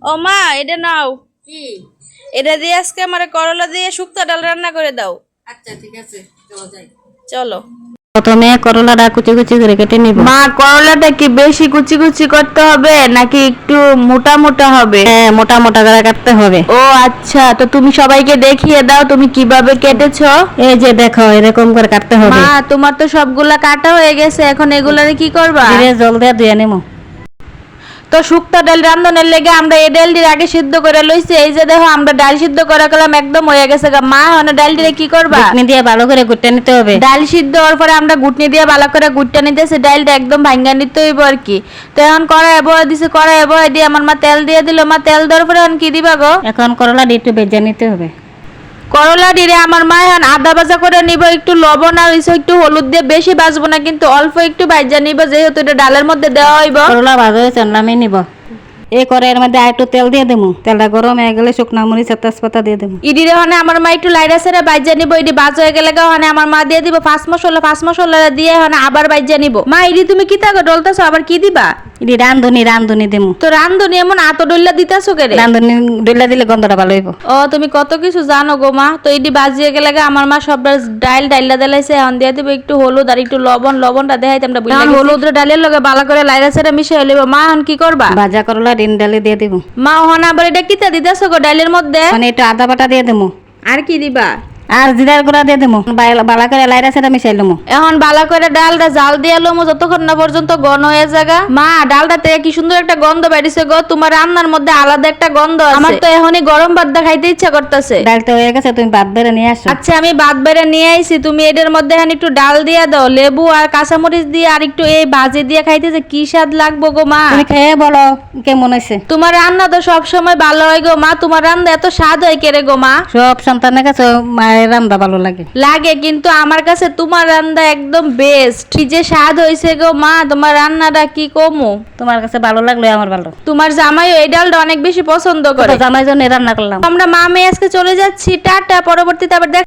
ও মা, এটা নাও। কি? এটা দিয়ে আজকে আমার করলা দিয়ে শুক্তো ডাল রান্না করে দাও। আচ্ছা ঠিক আছে, চলো যাই। চলো। প্রথমে করলাটা কুচি কুচি করে কেটে নিব। মা, করলাটা কি বেশি কুচি কুচি করতে হবে নাকি একটু মোটা মোটা হবে? হ্যাঁ, মোটা মোটা করে কাটতে হবে। ও আচ্ছা, তো তুমি সবাইকে দেখিয়ে দাও তুমি কিভাবে কেটেছো। এই যে দেখো, এরকম করে কাটতে হবে। মা, তোমার তো সবগুলা কাটা হয়ে গেছে, এখন এগুলারে কি করবা? ধীরে জল দিয়ে ধুয়ে নেব। তো শুক্তো ডাল রান্ধনের লেগে আমরা এই ডালটির আগে সিদ্ধ করে লইছি। এই যে দেখো, আমরা ডাল সিদ্ধ করে গেলাম, একদম হয়ে গেছে গা। মা, এখন ডালটিরে কি করবা? ঘুটনি দিয়ে ভালো করে গুটে নিতে হবে। ডাল সিদ্ধ হওয়ার পরে আমরা ঘুটনি দিয়ে ভালো করে গুটটা নিতেছি, ডালটা একদম ভাঙ্গা নিতে হইব আর কি। তো এখন কড়াই বয়ে দিছে, কড়াই বয়ে দিয়ে আমার মা তেল দিয়ে দিল। মা, তেল দেওয়ার পরে এখন কি দিবা গো? এখন করলাটা একটু ভেজে নিতে হবে। করলা ডিরে আমার মা এখন আদা ভাজা করে নিব, একটু লবণ আর একটু হলুদ দিয়ে, বেশি ভাজবো না কিন্তু অল্প একটু ভাজা নিব, যেহেতু এটা ডালের মধ্যে দেওয়া হইব। করলা ভাজা হয়েছে, নামিয়ে নিব। এই কড়াইয়ের মধ্যে আর একটু তেল দিয়ে দেবো। তেলটা গরম হয়ে গেলে শুকনা মরিচ আর তেজপাতা দিয়ে দেবো। ইডিরে হনে আমার মা একটু লাইরা সেরে ভাজা নিব। ইডি ভাজা হয়ে গেলে হনে আমার মা দিয়ে দিব ফাঁস মশলা দিয়ে হনে আবার ভাজা নিব। মা, ইডি তুমি কি তাকে ডলতাছো, আবার কি দিবা? এটি রান্ধুনি দেবো। তো রান্ধুনি এমন আতো ডল্লা দিতাছো কেরে? রান্ধুনি ডইলা দিলে গন্ধটা ভালো হইব। ও, তুমি কত কিছু জানো গো মা। তো ইডি বাজিয়ে গেলে আমার মা সব ডাইলা দিলাইছে। এখন দিয়ে দিব একটু হলুদ আর একটু লবণটা দেখাইতে আমরা বুঝলাম। হলুদ ডালের লগে ভালো করে লাইরা সেরে মিশিয়ে লইব। মা, এখন কি করবা? ভাজা করলা ডিম ডালে দিয়ে দিব। মা, হন আবার এটা কিতা দিতেছো গো ডালের মধ্যে? মানে একটু আদা বাটা দিয়ে দেবো। আর কি দিবা? আর জিরার গুঁড়া দিয়ে দেবো। বালা করে লাইরা সেটা মিশাই লমু। এখন ভালো করে ডালটা জাল দিয়ে লমু যতক্ষণ না পর্যন্ত ঘন হয়ে যাগা। মা, ডালটা থেকে কি সুন্দর একটা গন্ধ বেরিয়েছে গো। তোমার রান্নার মধ্যে আলাদা একটা গন্ধ আছে। আমার তো এখনই গরম ভাত খাইতে ইচ্ছা করতেছে। ডালটা হয়ে গেছে, তুমি ভাত বেড়ে নিয়ে আসো। আচ্ছা, আমি ভাত বেড়ে নিয়ে আইছি। তুমি এটার মধ্যে এখন একটু ডাল দিয়ে দাও, লেবু আর কাঁচামরিচ দিয়ে, আর একটু এই ভাজি দিয়ে খাইতেছে কি স্বাদ লাগবো গো মা। তুমি খেয়ে বলো কেমন হয়েছে। তোমার রান্না তো সব সময় ভালো হয় গো মা। তোমার রান্না এত স্বাদ হয় কেরে গো মা? সব সন্তানের কাছে মায়ের রান্না ভালো লাগে। লাগে, কিন্তু আমার কাছে তোমার রান্না একদম বেস্ট। কি যে স্বাদ হইছে গো মা, তোমার রান্নাটা কি কমু। তোমার কাছে ভালো লাগলো আমার ভালো। তোমার জামাইও এই ডালটা অনেক বেশি পছন্দ করে। জামাই জন্য রান্না করলাম। আমরা মা মেয়ে আজকে চলে যাচ্ছি, টাটা। পরবর্তীতে আবার